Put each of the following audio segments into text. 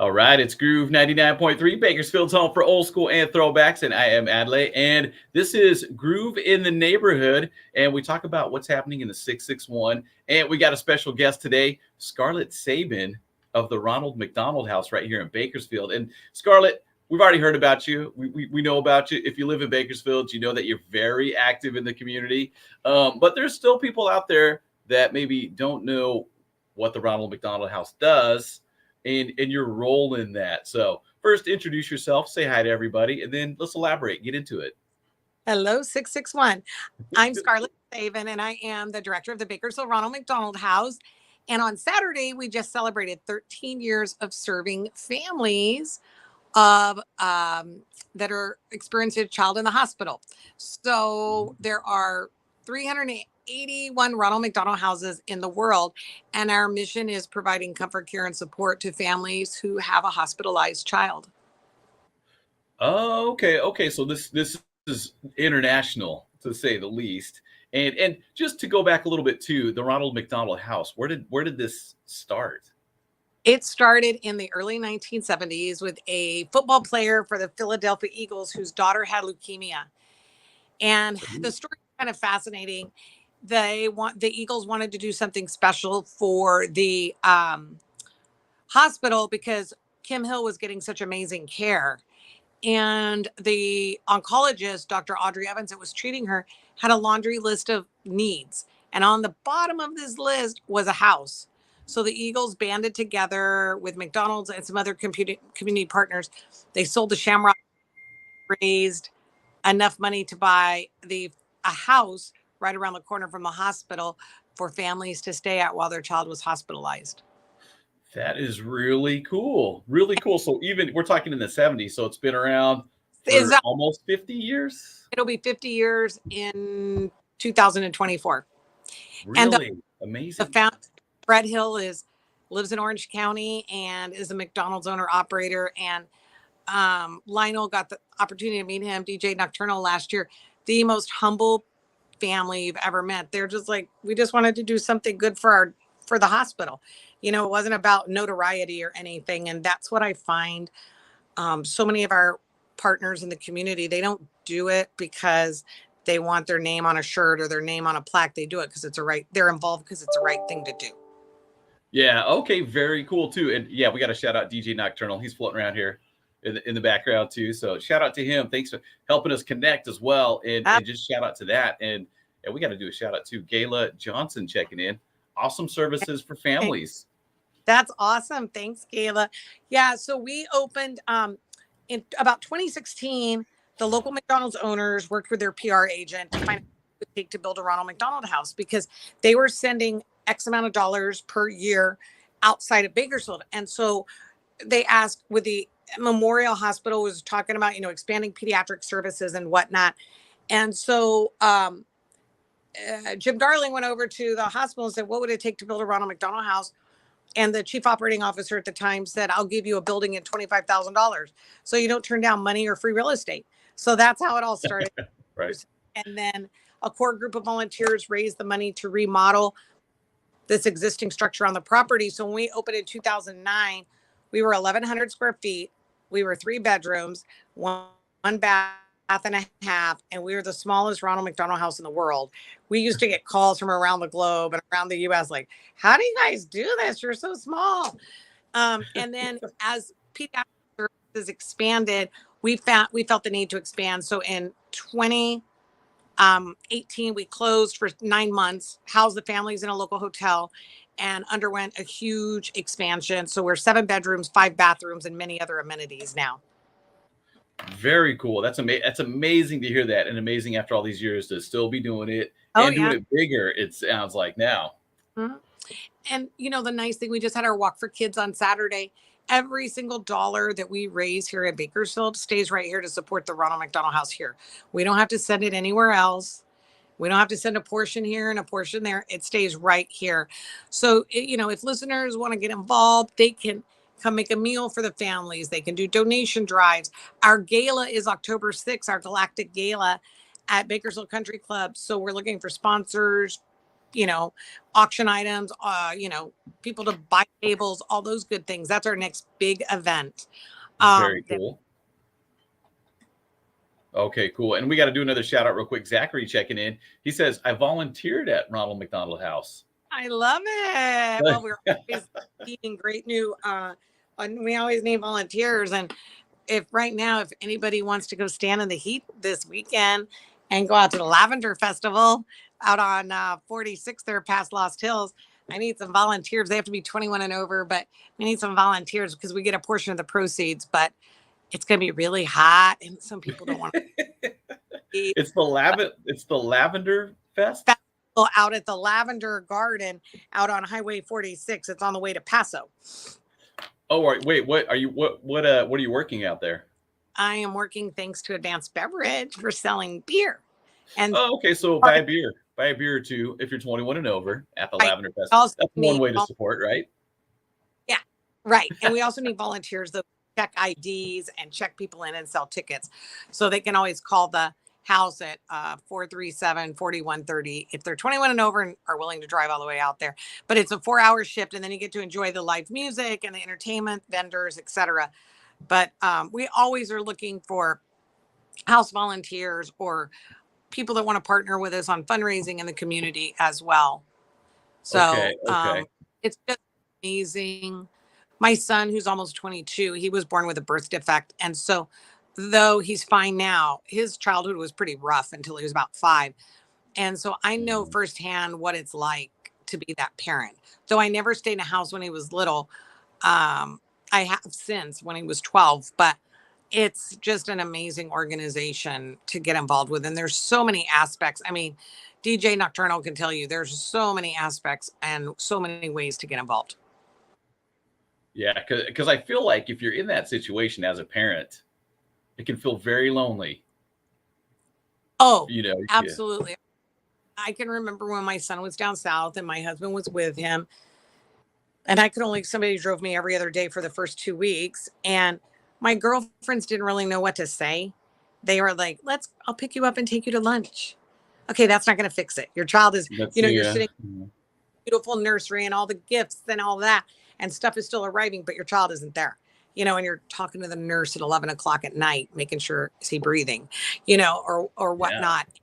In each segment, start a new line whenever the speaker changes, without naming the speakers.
All right, it's Groove 99.3, Bakersfield's home for old school and throwbacks, and I am Adley, and this is Groove in the Neighborhood, and we talk about what's happening in the 661, and we got a special guest today, Scarlet Sabin of the Ronald McDonald House right here in Bakersfield. And Scarlet, we've already heard about you. We know about you. If you live in Bakersfield, you know that you're very active in the community, but there's still people out there that maybe don't know what the Ronald McDonald House does and your role in that. So first, introduce yourself, say hi to everybody, and then let's elaborate, get into it.
Hello, 661. I'm Scarlet Saven, and I am the director of the Bakersfield Ronald McDonald House. And on Saturday, we just celebrated 13 years of serving families of that are experiencing a child in the hospital. So there are 381 Ronald McDonald houses in the world, and our mission is providing comfort, care, and support to families who have a hospitalized child.
Oh, okay. So this is international to say the least. And just to go back a little bit too, the Ronald McDonald House. Where did this start?
It started in the early 1970s with a football player for the Philadelphia Eagles whose daughter had leukemia. And the story is kind of fascinating. The Eagles wanted to do something special for the hospital because Kim Hill was getting such amazing care. And the oncologist, Dr. Audrey Evans, that was treating her, had a laundry list of needs. And on the bottom of this list was a house. So the Eagles banded together with McDonald's and some other community partners. They sold the Shamrock, raised enough money to buy a house right around the corner from the hospital for families to stay at while their child was hospitalized.
That is really cool. Really cool. So even we're talking in the 70s, so it's been around
Is
for
that
almost 50 years.
It'll be 50 years in 2024. And
Really
the
amazing.
Fred Hill lives in Orange County and is a McDonald's owner operator. And Lionel got the opportunity to meet him, DJ Nocturnal, last year. The most humble family you've ever met. They're just like, we just wanted to do something good for the hospital. You know, it wasn't about notoriety or anything. And that's what I find. So many of our partners in the community, they don't do it because they want their name on a shirt or their name on a plaque. They do it because they're involved because it's the right thing to do.
Yeah, okay, very cool too. And yeah, we got to shout out DJ Nocturnal. He's floating around here in the background too. So shout out to him. Thanks for helping us connect as well. And just shout out to that. And we got to do a shout out to Gayla Johnson checking in. Awesome services for families.
That's awesome. Thanks, Gayla. Yeah, so we opened in about 2016. The local McDonald's owners worked with their PR agent to find out what it would take to build a Ronald McDonald House because they were sending X amount of dollars per year outside of Bakersfield. And so they asked, with the Memorial Hospital was talking about, expanding pediatric services and whatnot. And so Jim Darling went over to the hospital and said, what would it take to build a Ronald McDonald House? And the chief operating officer at the time said, I'll give you a building at $25,000. So you don't turn down money or free real estate. So that's how it all started.
Right.
And then a core group of volunteers raised the money to remodel this existing structure on the property. So when we opened in 2009, we were 1,100 square feet. We were 3 bedrooms, one bath and a half, and we were the smallest Ronald McDonald House in the world. We used to get calls from around the globe and around the U.S. like, how do you guys do this? You're so small. And then as pediatric services expanded, we felt the need to expand. So in 2018, we closed for 9 months, housed the families in a local hotel, and underwent a huge expansion. So we're 7 bedrooms, 5 bathrooms, and many other amenities now.
Very cool. That's amazing to hear that, and amazing after all these years to still be doing it and doing it bigger. It sounds like now.
Mm-hmm. And the nice thing, we just had our walk for kids on Saturday. Every single dollar that we raise here at Bakersfield stays right here to support the Ronald McDonald House here. We don't have to send it anywhere else. We don't have to send a portion here and a portion there. It stays right here. So, if listeners want to get involved, they can come make a meal for the families. They can do donation drives. Our gala is October 6th, our Galactic Gala at Bakersfield Country Club. So we're looking for sponsors, you know, auction items, people to buy tables, all those good things. That's our next big event.
Very
That
cool. Okay, cool. And we got to do another shout out real quick. Zachary checking in. He says, I volunteered at Ronald McDonald House.
I love it. Well, we're always needing great new, and we always need volunteers. And if right now, if anybody wants to go stand in the heat this weekend and go out to the Lavender Festival out on 46 there past Lost Hills, I need some volunteers. They have to be 21 and over, but we need some volunteers because we get a portion of the proceeds. But it's going to be really hot, and some people don't want to eat.
It's the Lavender Fest.
Festival out at the Lavender Garden out on Highway 46. It's on the way to Paso.
Oh, wait, what are you working out there?
I am working thanks to Advanced Beverage for selling beer. And
oh, okay, so buy a beer or two if you're 21 and over at the Lavender Fest. That's one way to support, right?
Yeah, right. And we also need volunteers that check IDs and check people in and sell tickets. So they can always call the house at 437-4130 if they're 21 and over and are willing to drive all the way out there. But it's a 4-hour shift, and then you get to enjoy the live music and the entertainment, vendors, etc. But we always are looking for house volunteers or people that want to partner with us on fundraising in the community as well. So
okay.
It's just amazing. My son, who's almost 22, he was born with a birth defect. And so though he's fine now, his childhood was pretty rough until he was about 5. And so I know firsthand what it's like to be that parent. Though I never stayed in a house when he was little. I have since when he was 12, but it's just an amazing organization to get involved with. And there's so many aspects. I mean, DJ Nocturnal can tell you there's so many aspects and so many ways to get involved.
Yeah, because I feel like if you're in that situation as a parent, it can feel very lonely.
Oh, absolutely. Yeah. I can remember when my son was down south and my husband was with him, and somebody drove me every other day for the first 2 weeks. And my girlfriends didn't really know what to say. They were like, I'll pick you up and take you to lunch. Okay, that's not going to fix it. Your child is, you're sitting in a beautiful nursery and all the gifts and all that, and stuff is still arriving, but your child isn't there. And you're talking to the nurse at 11 o'clock at night, making sure, is he breathing, or whatnot. Yeah.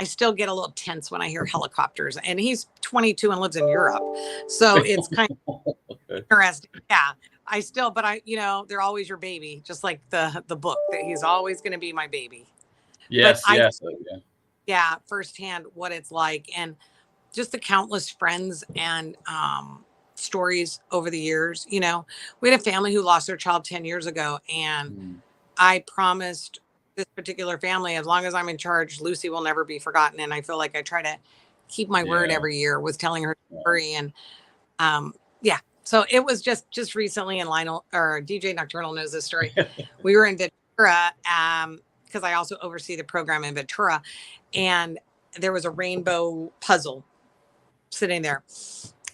I still get a little tense when I hear helicopters, and he's 22 and lives in Europe. So it's kind of interesting. Yeah. They're always your baby, just like the book, that he's always going to be my baby.
Yes.
Yeah. Firsthand what it's like, and just the countless friends and, stories over the years. We had a family who lost their child 10 years ago, and I promised this particular family, as long as I'm in charge, Lucy will never be forgotten. And I feel like I try to keep my word every year with telling her story. And so it was just recently, and Lionel or DJ Nocturnal knows this story. We were in Ventura because I also oversee the program in Ventura, and there was a rainbow puzzle sitting there.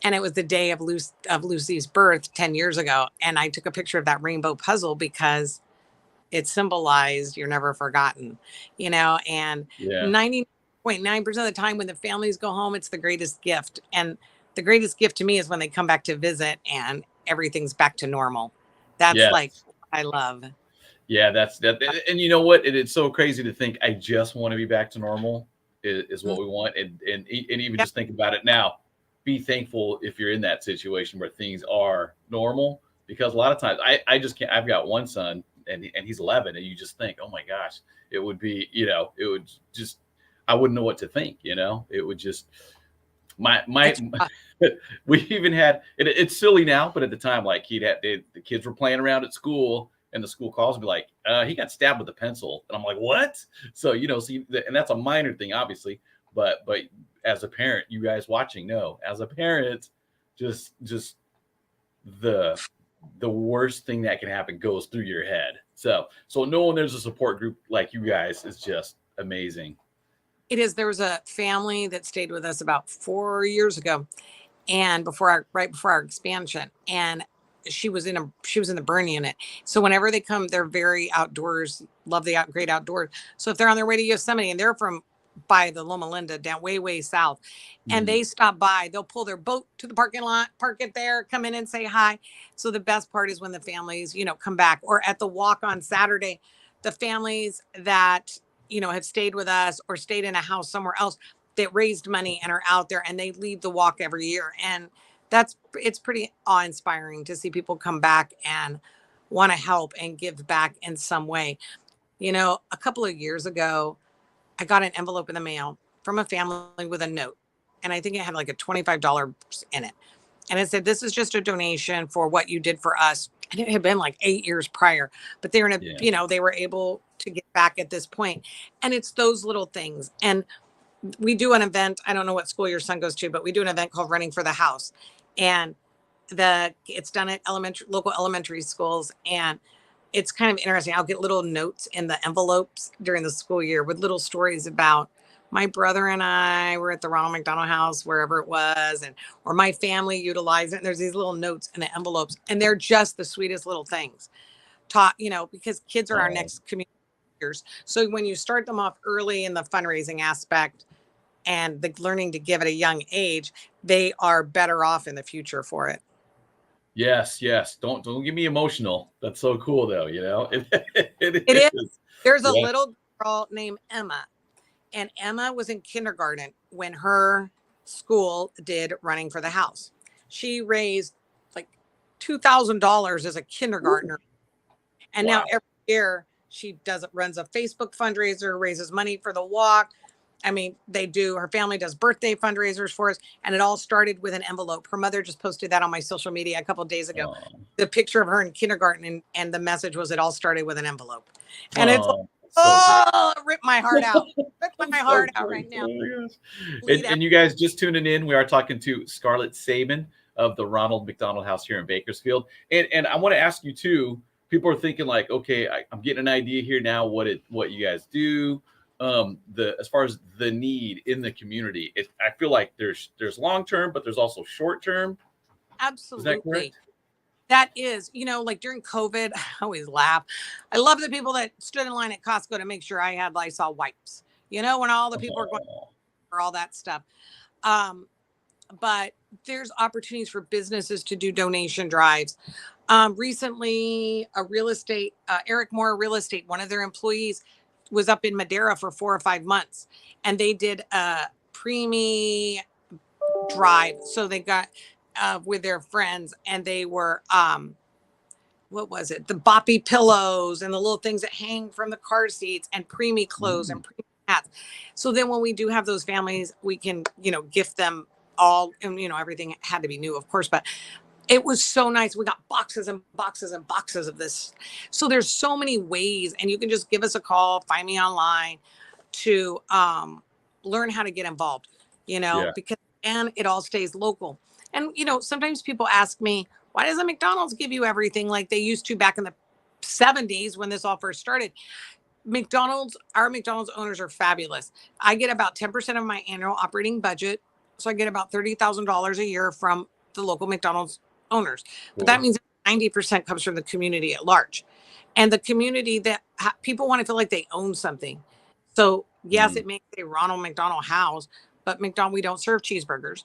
And it was the day of Lucy's birth 10 years ago. And I took a picture of that rainbow puzzle because it symbolized you're never forgotten, and 90.9% of the time when the families go home, it's the greatest gift. And the greatest gift to me is when they come back to visit and everything's back to normal. That's like what I love.
Yeah, that's that. And you know what? It's so crazy to think I just want to be back to normal is what we want. And even just think about it now. Be thankful if you're in that situation where things are normal, because a lot of times I just can't. I've got one son and he's 11, and you just think, oh my gosh, it would be, it would just, I wouldn't know what to think, it would just, we even had, it's silly now, but at the time, like the kids were playing around at school, and the school calls me like, he got stabbed with a pencil. And I'm like, what? So, and that's a minor thing, obviously, but as a parent, you guys watching know, as a parent, just the worst thing that can happen goes through your head. So knowing there's a support group like you guys is just amazing.
It is. There was a family that stayed with us about 4 years ago, and right before our expansion, and she was in the burn unit. So whenever they come, they're very outdoors, love the great outdoors. So if they're on their way to Yosemite and they're from by the Loma Linda down way south, and
Mhm.
they stop by. They'll pull their boat to the parking lot, park it there, come in and say hi. So the best part is when the families, come back, or at the walk on Saturday, the families that, have stayed with us or stayed in a house somewhere else that raised money and are out there, and they lead the walk every year. And it's pretty awe-inspiring to see people come back and want to help and give back in some way. A couple of years ago, I got an envelope in the mail from a family with a note, and I think it had like a $25 in it. And it said, "This is just a donation for what you did for us." And it had been like 8 years prior, but they were
Yeah.
they were able to get back at this point. And it's those little things. And we do an event. I don't know what school your son goes to, but we do an event called Running for the House. And it's done at local elementary schools. And it's kind of interesting. I'll get little notes in the envelopes during the school year with little stories about my brother and I were at the Ronald McDonald House, wherever it was, and or my family utilized it. And there's these little notes in the envelopes, and they're just the sweetest little things. Taught, because kids are our
Oh,
next community leaders. So when you start them off early in the fundraising aspect and the learning to give at a young age, they are better off in the future for it.
yes, yes. Don't get me emotional. That's so cool, though. It
It is.
is.
There's a
Yeah.
little girl named Emma, and Emma was in kindergarten when her school did Running for the House. She raised like $2,000 as a kindergartner, and now
Wow.
every year she runs a Facebook fundraiser, raises money for the walk. I mean, her family does birthday fundraisers for us. And it all started with an envelope. Her mother just posted that on my social media a couple of days ago.
Oh,
The picture of her in kindergarten, and the message was, it all started with an envelope. And it's like,
oh, so good.
oh, it ripped my heart out. Ripped my
So
heart out
great.
right now.
Oh my gosh.
Bleed out.
And you guys just tuning in, we are talking to Scarlet Saban of the Ronald McDonald House here in Bakersfield. And I want to ask you too, people are thinking like, okay, I'm getting an idea here now what you guys do. As far as the need in the community, I feel like there's long term, but there's also short term. Is that
Absolutely.
correct?
That is, like during COVID, I always laugh. I love the people that stood in line at Costco to make sure I had Lysol wipes, when all the people are going
Oh,
for all that stuff. Um, but there's opportunities for businesses to do donation drives. Recently, Eric Moore Real Estate, one of their employees was up in Madeira for 4 or 5 months, and they did a preemie drive. So they got with their friends, and they were what was it? The boppy pillows and the little things that hang from the car seats, and preemie clothes and
mm,
preemie hats. So then when we do have those families, we can, gift them all. And, everything had to be new, of course, but it was so nice. We got boxes and boxes and boxes of this. So there's so many ways, and you can just give us a call, find me online to learn how to get involved,
yeah.
because and it all stays local. And sometimes people ask me, why doesn't McDonald's give you everything like they used to back in the 70s when this all first started? Our McDonald's owners are fabulous. I get about 10% of my annual operating budget. So I get about $30,000 a year from the local McDonald's owners. But that
Cool.
means 90% comes from the community at large. And the community that people want to feel like they own something. So yes,
Mm,
it may say Ronald McDonald House, but we don't serve cheeseburgers.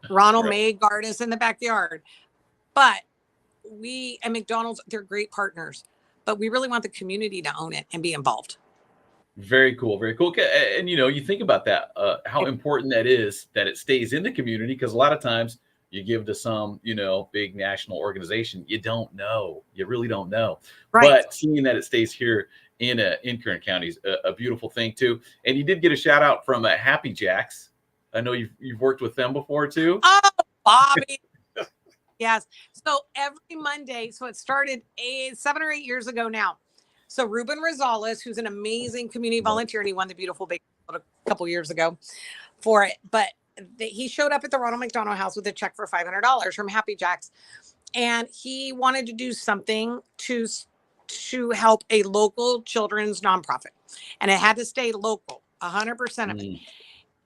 Ronald
right.
may guard us in the backyard, but we and McDonald's, they're great partners, but we really want the community to own it and be involved.
Very cool, very cool. And you think about that, how important that is that it stays in the community, because a lot of times you give to some, big national organization, you don't know, you really don't know.
Right.
But seeing that it stays here in Kern County is a beautiful thing too. And you did get a shout out from Happy Jacks. I know you've worked with them before too.
Oh, Bobby. Yes. So every Monday, so it started 7 or 8 years ago now. So Ruben Rosales, who's an amazing community volunteer, and he won the Beautiful Bakersfield a couple years ago for it. But he showed up at the Ronald McDonald House with a check for $500 from Happy Jacks, and he wanted to do something to help a local children's nonprofit, and it had to stay local, 100% of it.
Mm,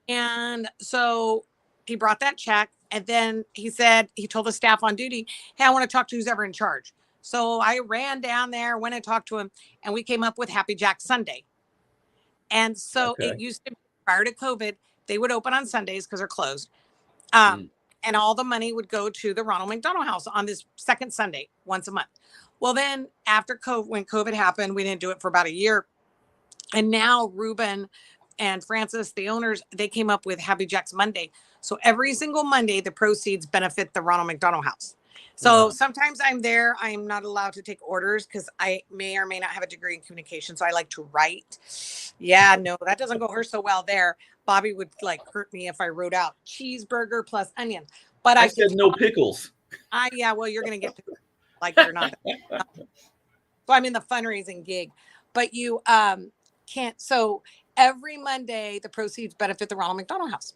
And so he brought that check, and then he told the staff on duty, "Hey, I want to talk to who's ever in charge." So I ran down there, went and talked to him, and we came up with Happy Jack Sunday. And so it
okay.
used to be prior to COVID, they would open on Sundays because they're closed.
Mm.
And all the money would go to the Ronald McDonald House on this second Sunday, once a month. Well, then after COVID, when COVID happened, we didn't do it for about a year. And now Ruben and Francis, the owners, they came up with Happy Jack's Monday. So every single Monday, the proceeds benefit the Ronald McDonald House. So
Wow.
sometimes I'm there. I'm not allowed to take orders because I may or may not have a degree in communication. So I like to write. Yeah, no, that doesn't go her so well there. Bobby would like hurt me if I wrote out cheeseburger plus onion. But
I
I
said
can
no pickles.
yeah, well, you're gonna get pickles, like it or not. So I'm in the fundraising gig. But you can't. So every Monday, the proceeds benefit the Ronald McDonald House.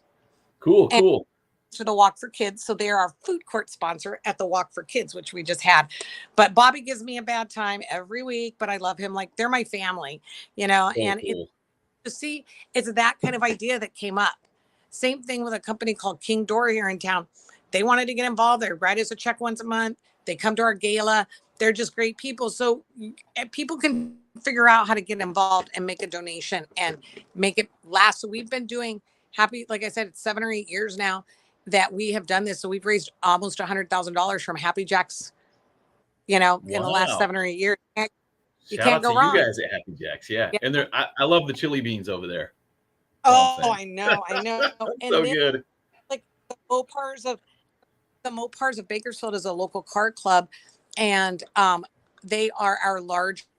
Cool,
And
cool.
to the Walk for Kids. So they're our food court sponsor at the Walk for Kids, which we just had. But Bobby gives me a bad time every week, but I love him. Like they're my family, you know,
So
and
cool.
it's that kind of idea that came up. Same thing with a company called King Door here in town. They wanted to get involved. They write us a check once a month. They come to our gala. They're just great people. So people can figure out how to get involved and make a donation and make it last. So we've been doing like I said, it's 7 or 8 years now that we have done this. So we've raised almost $100,000 from Happy Jack's, in the last
Wow.
7 or 8 years. You
Shout
can't
out
go
to
wrong.
you guys at Happy Jack's. Yeah.
Yeah.
And I love the chili beans over there. That's all
Oh,
I'm saying.
I know. And
So
then,
good.
like the Mopars of Bakersfield is a local car club, and they are our largest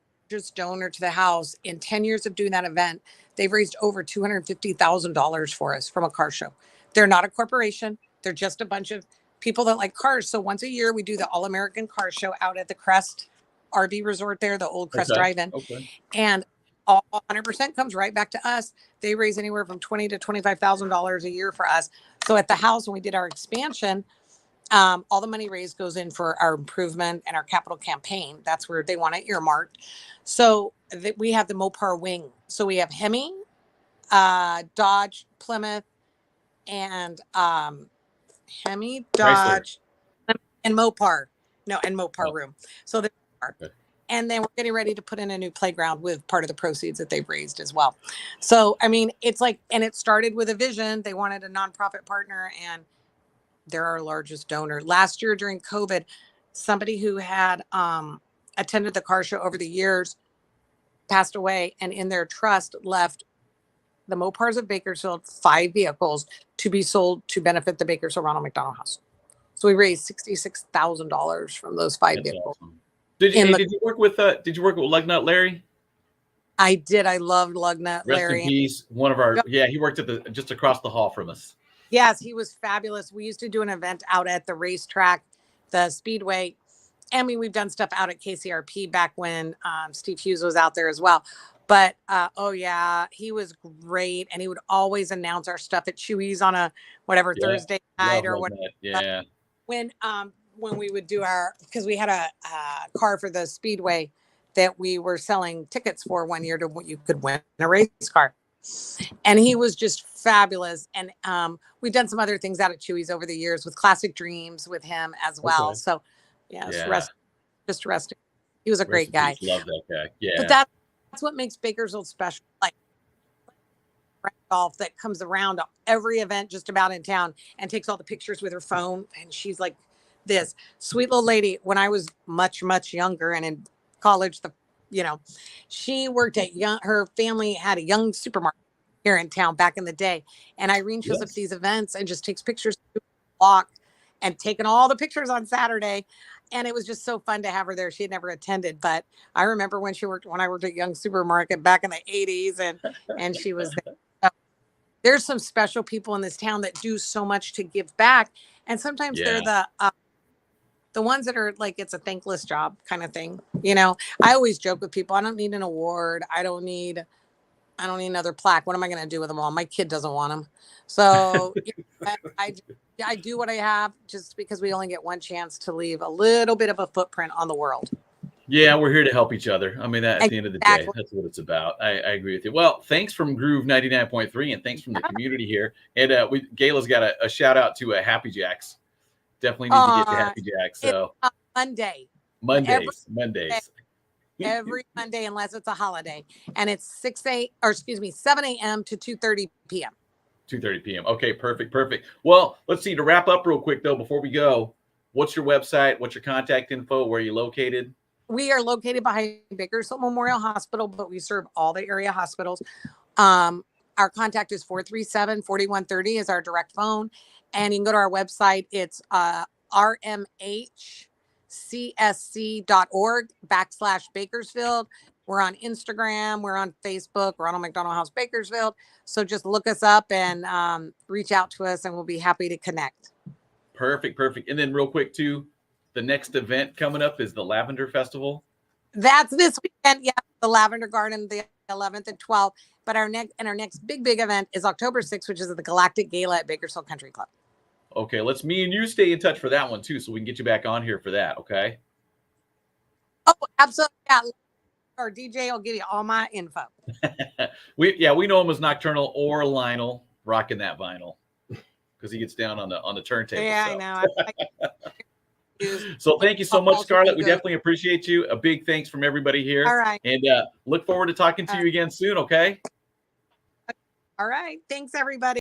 donor to the house. In 10 years of doing that event, they've raised over $250,000 for us from a car show. They're not a corporation. They're just a bunch of people that like cars. So once a year, we do the All-American Car Show out at the Crest RV Resort there, the old Crest
Okay.
Drive-In.
Okay.
And all 100% comes right back to us. They raise anywhere from $20,000 to $25,000 a year for us. So at the house, when we did our expansion, all the money raised goes in for our improvement and our capital campaign. That's where they want it earmarked. So we have the Mopar wing. So we have Hemi, Dodge, Plymouth, and Hemi, Dodge, and Mopar. No, and Mopar room. So the
Okay.
and then we're getting ready to put in a new playground with part of the proceeds that they've raised as well. So, I mean, it's like, and it started with a vision. They wanted a nonprofit partner, and they're our largest donor. Last year during COVID, somebody who had attended the car show over the years passed away, and in their trust left the Mopars of Bakersfield 5 vehicles to be sold to benefit the Bakersfield Ronald McDonald House. So we raised $66,000 from those 5
That's
vehicles.
awesome. Did you work with Lugnut Larry?
I did. I loved Lugnut Larry.
Rest in peace. One of our he worked at just across the hall from us.
Yes, he was fabulous. We used to do an event out at the racetrack, the Speedway. I mean, we've done stuff out at KCRP back when Steve Hughes was out there as well. But he was great, and he would always announce our stuff at Chewy's on a Thursday night or whatever.
Yeah.
When we would do because we had a car for the Speedway that we were selling tickets for one year to you could win a race car. And he was just fabulous. And we've done some other things out at Chewy's over the years with Classic Dreams with him as well.
Okay.
So resting. He was a great guy.
Love that guy. Yeah.
But that's what makes Bakersfield special. Like golf that comes around every event just about in town and takes all the pictures with her phone. And she's like this sweet little lady. When I was much, much younger and in college, she worked at her family had a young supermarket here in town back in the day. And Irene shows up at these events and just takes pictures, walk, and taking all the pictures on Saturday. And it was just so fun to have her there. She had never attended, but I remember when I worked at Young Supermarket back in the 80s and she was there. So there's some special people in this town that do so much to give back. And sometimes they're the ones that are like, it's a thankless job kind of thing. I always joke with people, I don't need an award. I don't need another plaque. What am I going to do with them all? My kid doesn't want them. So I do what I have just because we only get one chance to leave a little bit of a footprint on the world.
Yeah, we're here to help each other. I mean, at the end of the day, that's what it's about. I agree with you. Well, thanks from Groove 99.3 and thanks from the community here. And Gayla's got a shout out to Happy Jack's. Definitely need to get to Happy Jack's. So
Mondays.
Mondays.
every Monday unless it's a holiday, and it's 7 a.m. to 2:30 p.m.
2:30 p.m. Okay, perfect. Well, let's see. To wrap up real quick though, before we go, what's your website? What's your contact info? Where are you located?
We are located behind Bakersfield Memorial Hospital, but we serve all the area hospitals. Our contact is 437-4130 is our direct phone. And you can go to our website. It's rmhcsc.org/Bakersfield. We're on Instagram. We're on Facebook, Ronald McDonald House Bakersfield. So just look us up and reach out to us, and we'll be happy to connect.
Perfect. And then real quick too, the next event coming up is the Lavender Festival.
That's this weekend. Yeah, the Lavender Garden, the 11th and 12th. But our next big event is October 6th, which is at the Galactic Gala at Bakersfield Country Club.
Okay, let's me and you stay in touch for that one too, so we can get you back on here for that. Okay.
Oh, absolutely. Yeah. Or DJ will give you all my info.
we know him as Nocturnal or Lionel rocking that vinyl because he gets down on the turntable.
Yeah,
so.
I know.
So thank you so much, Scarlet. We definitely appreciate you. A big thanks from everybody here.
All right.
And look forward to talking to you again soon, okay?
All right. Thanks, everybody.